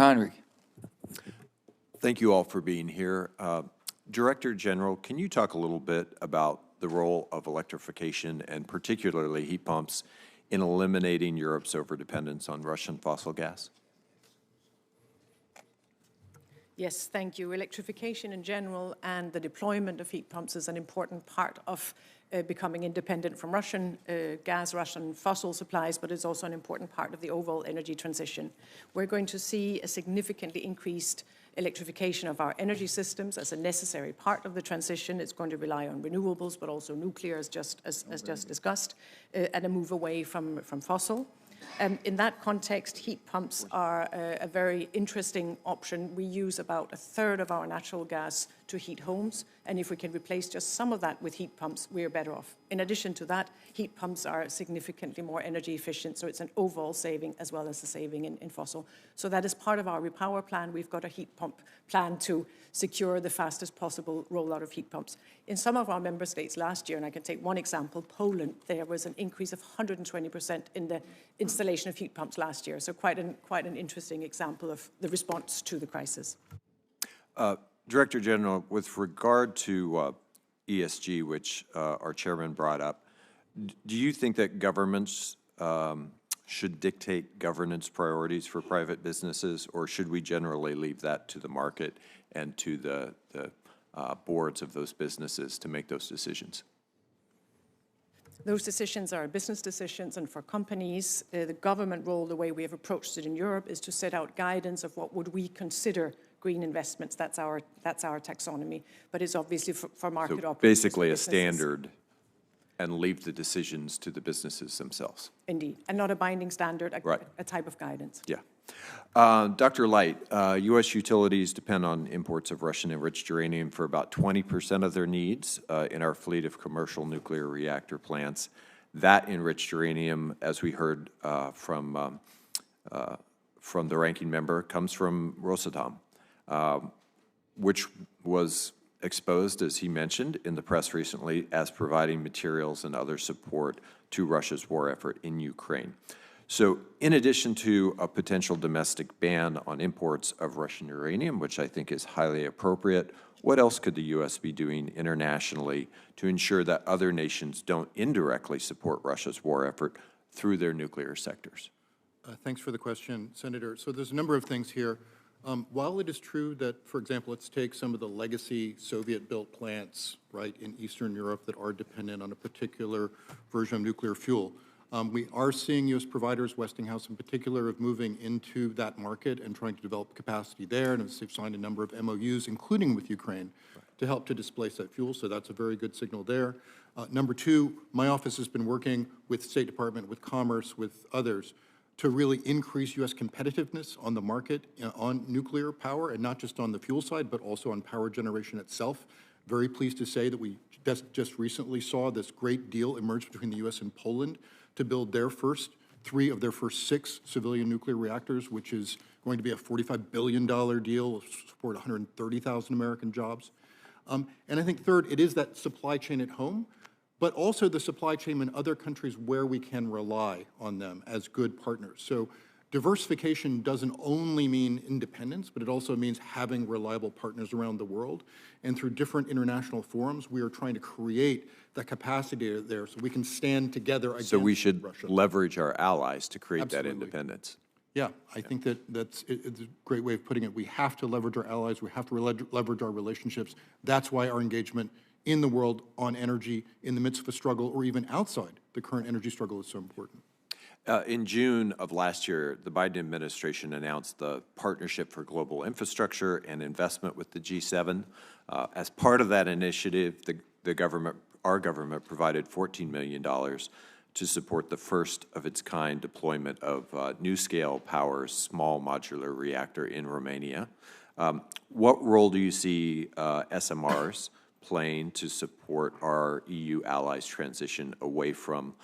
Heinrich. Thank you all for being here. Director General, can you talk a little bit about the role of electrification and particularly heat pumps in eliminating Europe's overdependence on Russian fossil gas? Yes, thank you. Electrification in general and the deployment of heat pumps is an important part of becoming independent from Russian gas, Russian fossil supplies, but it's also an important part of the overall energy transition. We're going to see a significantly increased electrification of our energy systems as a necessary part of the transition. It's going to rely on renewables, but also nuclear, as just discussed, and a move away from fossil. In that context, heat pumps are a very interesting option. We use about 1/3 of our natural gas to heat homes, and if we can replace just some of that with heat pumps, we're better off. In addition to that, heat pumps are significantly more energy efficient, so it's an overall saving as well as a saving in fossil. So that is part of our repower plan. We've got a heat pump plan to secure the fastest possible rollout of heat pumps. In some of our member states last year, and I can take one example, Poland, there was an increase of 120% in the installation of heat pumps last year. So quite an interesting example of the response to the crisis. Director General, with regard to ESG, which our chairman brought up, do you think that governments should dictate governance priorities for private businesses, or should we generally leave that to the market and to the boards of those businesses to make those decisions? Those decisions are business decisions, and for companies, the government role, the way we have approached it in Europe, is to set out guidance of what would we consider green investments. That's our taxonomy, but it's obviously for market operators. Basically a standard, and leave the decisions to the businesses themselves. Indeed, and not a binding standard, right. A type of guidance. Yeah. Dr. Light, U.S. utilities depend on imports of Russian-enriched uranium for about 20% of their needs in our fleet of commercial nuclear reactor plants. That enriched uranium, as we heard from the ranking member, comes from Rosatom, which was exposed, as he mentioned, in the press recently as providing materials and other support to Russia's war effort in Ukraine. So in addition to a potential domestic ban on imports of Russian uranium, which I think is highly appropriate, what else could the U.S. be doing internationally to ensure that other nations don't indirectly support Russia's war effort through their nuclear sectors? Thanks for the question, Senator. So there's a number of things here. While it is true that, for example, let's take some of the legacy Soviet-built plants, right, in Eastern Europe that are dependent on a particular version of nuclear fuel, we are seeing U.S. providers, Westinghouse in particular, of moving into that market and trying to develop capacity there, and they've signed a number of MOUs, including with Ukraine, to help to displace that fuel, so that's a very good signal there. Number two, my office has been working with State Department, with Commerce, with others, to really increase U.S. competitiveness on the market on nuclear power, and not just on the fuel side, but also on power generation itself. Very pleased to say that we just recently saw this great deal emerge between the U.S. and Poland to build their three of their first 6 civilian nuclear reactors, which is going to be a $45 billion deal, support 130,000 American jobs. And I think third, it is that supply chain at home, but also the supply chain in other countries where we can rely on them as good partners. So diversification doesn't only mean independence, but it also means having reliable partners around the world. And through different international forums, we are trying to create that capacity there so we can stand together against Russia. So we should leverage our allies to create Absolutely. that independence. Yeah, I think it's a great way of putting it. We have to leverage our allies. We have to leverage our relationships. That's why our engagement in the world on energy in the midst of a struggle or even outside the current energy struggle is so important. In June of last year, the Biden administration announced the Partnership for Global Infrastructure and Investment with the G7. As part of that initiative, our government provided $14 million to support the first of its kind deployment of NuScale Power's small modular reactor in Romania. What role do you see SMRs playing to support our EU allies' transition away from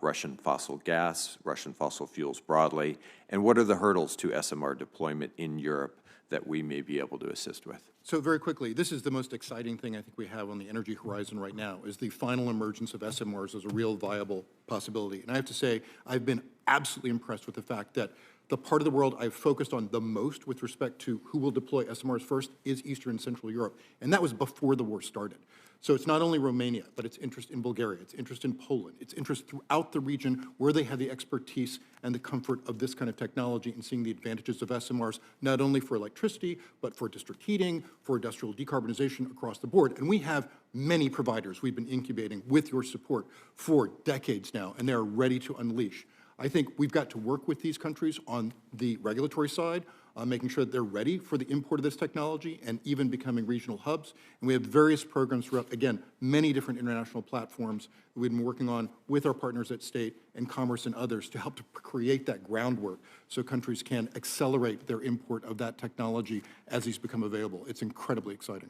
Russian fossil gas, Russian fossil fuels broadly, and what are the hurdles to SMR deployment in Europe that we may be able to assist with? So very quickly, this is the most exciting thing I think we have on the energy horizon right now, is the final emergence of SMRs as a real viable possibility. And I have to say, I've been absolutely impressed with the fact that The part of the world I've focused on the most with respect to who will deploy SMRs first is Eastern and Central Europe, and that was before the war started. So it's not only Romania, but it's interest in Bulgaria, it's interest in Poland, it's interest throughout the region where they have the expertise and the comfort of this kind of technology and seeing the advantages of SMRs, not only for electricity, but for district heating, for industrial decarbonization across the board. And we have many providers we've been incubating with your support for decades now, and they're ready to unleash. I think we've got to work with these countries on the regulatory side, making sure that they're ready for the import of this technology and even becoming regional hubs. And we have various programs throughout, again, many different international platforms that we've been working on with our partners at State and Commerce and others to help to create that groundwork so countries can accelerate their import of that technology as these become available. It's incredibly exciting.